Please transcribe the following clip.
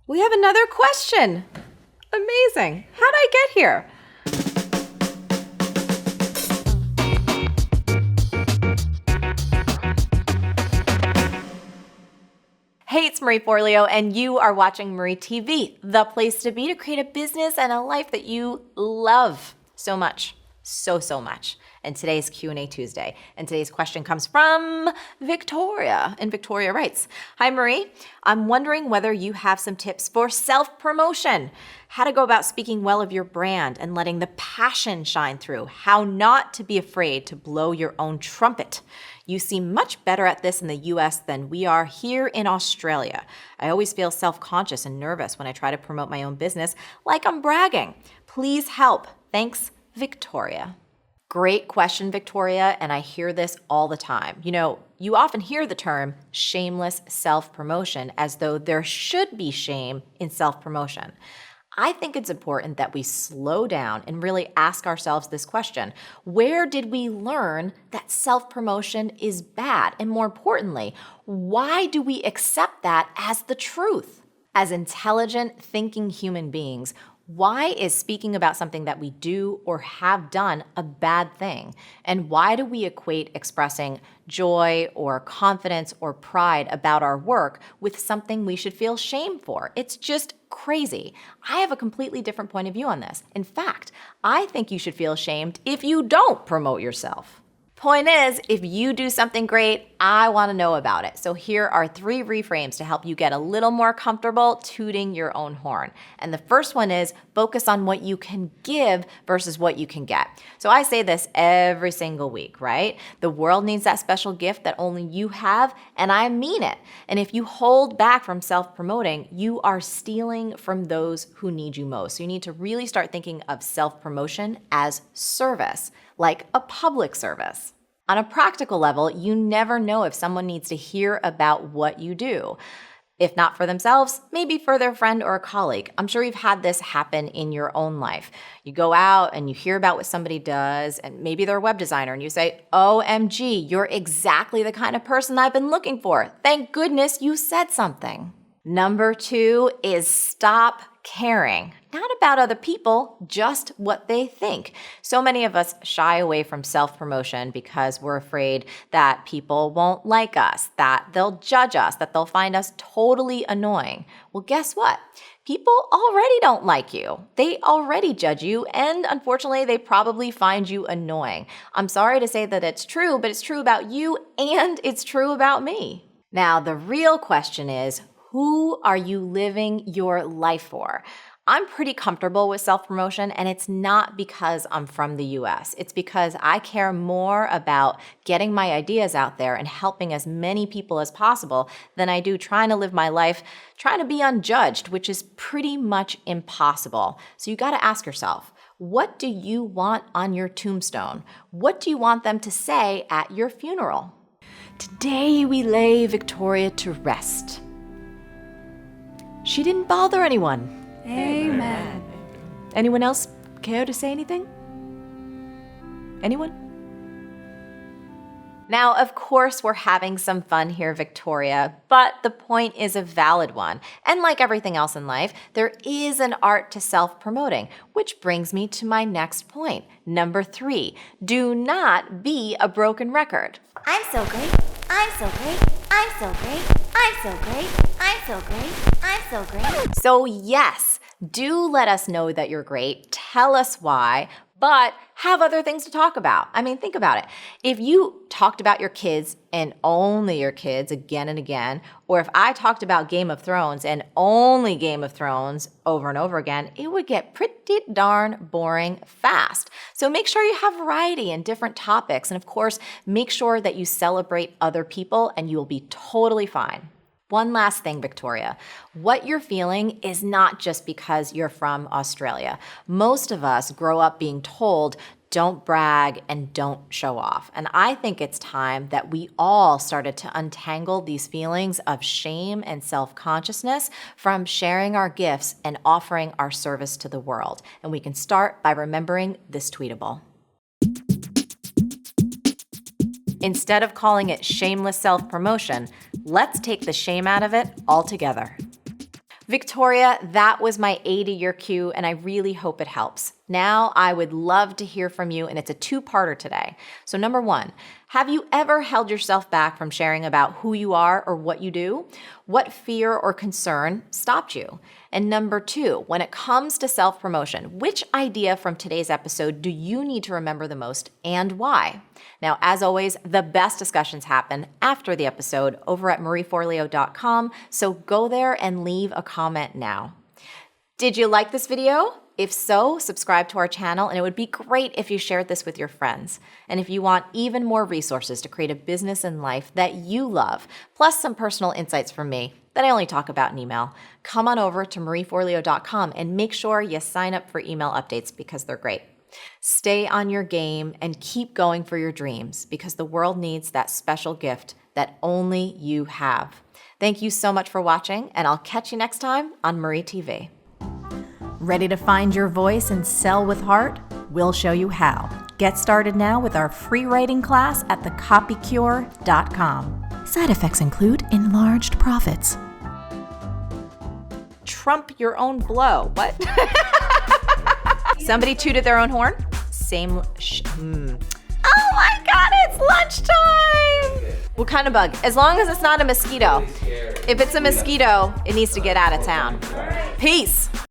We have another question. Amazing. How'd I get here? Hey, it's Marie Forleo, and you are watching Marie TV, the place to be to create a business and a life that you love so much. So much. And today's Q&A Tuesday. And today's question comes from Victoria. And Victoria writes, "Hi Marie, I'm wondering whether you have some tips for self-promotion. How to go about speaking well of your brand and letting the passion shine through. How not to be afraid to blow your own trumpet. You seem much better at this in the US than we are here in Australia. I always feel self-conscious and nervous when I try to promote my own business, like I'm bragging. Please help. Thanks, Victoria." Great question, Victoria, and I hear this all the time. You often hear the term shameless self-promotion as though there should be shame in self-promotion. I think it's important that we slow down and really ask ourselves this question. Where did we learn that self-promotion is bad? And more importantly, why do we accept that as the truth? As intelligent, thinking human beings, why is speaking about something that we do or have done a bad thing? And why do we equate expressing joy or confidence or pride about our work with something we should feel shame for? It's just crazy. I have a completely different point of view on this. In fact, I think you should feel ashamed if you don't promote yourself. Point is, if you do something great, I want to know about it. So here are 3 reframes to help you get a little more comfortable tooting your own horn. And the first one is focus on what you can give versus what you can get. So I say this every single week, right? The world needs that special gift that only you have, and I mean it. And if you hold back from self-promoting, you are stealing from those who need you most. So you need to really start thinking of self-promotion as service, like a public service. On a practical level, you never know if someone needs to hear about what you do. If not for themselves, maybe for their friend or a colleague. I'm sure you've had this happen in your own life. You go out and you hear about what somebody does, and maybe they're a web designer, and you say, "OMG, you're exactly the kind of person I've been looking for. Thank goodness you said something." Number 2 is stop caring. Not about other people, just what they think. So many of us shy away from self-promotion because we're afraid that people won't like us, that they'll judge us, that they'll find us totally annoying. Well, guess what? People already don't like you. They already judge you, and unfortunately, they probably find you annoying. I'm sorry to say that it's true, but it's true about you, and it's true about me. Now, the real question is, who are you living your life for? I'm pretty comfortable with self-promotion, and it's not because I'm from the US. It's because I care more about getting my ideas out there and helping as many people as possible than I do trying to live my life, trying to be unjudged, which is pretty much impossible. So you got to ask yourself, what do you want on your tombstone? What do you want them to say at your funeral? Today we lay Victoria to rest. She didn't bother anyone. Amen. Anyone else care to say anything? Anyone? Now, of course, we're having some fun here, Victoria, but the point is a valid one. And like everything else in life, there is an art to self-promoting, which brings me to my next point. Number 3, do not be a broken record. I'm so great. I'm so great. I'm so great. I'm so great. I'm so great. I'm so great. So yes, do let us know that you're great. Tell us why, but have other things to talk about. I mean, think about it. If you talked about your kids and only your kids again and again, or if I talked about Game of Thrones and only Game of Thrones over and over again, it would get pretty darn boring fast. So make sure you have variety and different topics. And of course, make sure that you celebrate other people and you will be totally fine. One last thing, Victoria. What you're feeling is not just because you're from Australia. Most of us grow up being told, don't brag and don't show off. And I think it's time that we all started to untangle these feelings of shame and self-consciousness from sharing our gifts and offering our service to the world. And we can start by remembering this tweetable. Instead of calling it shameless self-promotion, let's take the shame out of it altogether. Victoria, that was my A to your Q, and I really hope it helps. Now, I would love to hear from you, and it's a two-parter today. So number one, have you ever held yourself back from sharing about who you are or what you do? What fear or concern stopped you? And number two, when it comes to self-promotion, which idea from today's episode do you need to remember the most and why? Now, as always, the best discussions happen after the episode over at marieforleo.com, so go there and leave a comment now. Did you like this video? If so, subscribe to our channel, and it would be great if you shared this with your friends. And if you want even more resources to create a business and life that you love, plus some personal insights from me that I only talk about in email, come on over to marieforleo.com and make sure you sign up for email updates because they're great. Stay on your game and keep going for your dreams because the world needs that special gift that only you have. Thank you so much for watching, and I'll catch you next time on Marie TV. Ready to find your voice and sell with heart? We'll show you how. Get started now with our free writing class at thecopycure.com. Side effects include enlarged profits. Trump your own blow. What? Somebody tooted their own horn? Same Oh my God, it's lunchtime! What kind of bug? As long as it's not a mosquito. If it's a mosquito, it needs to get out of town. Peace.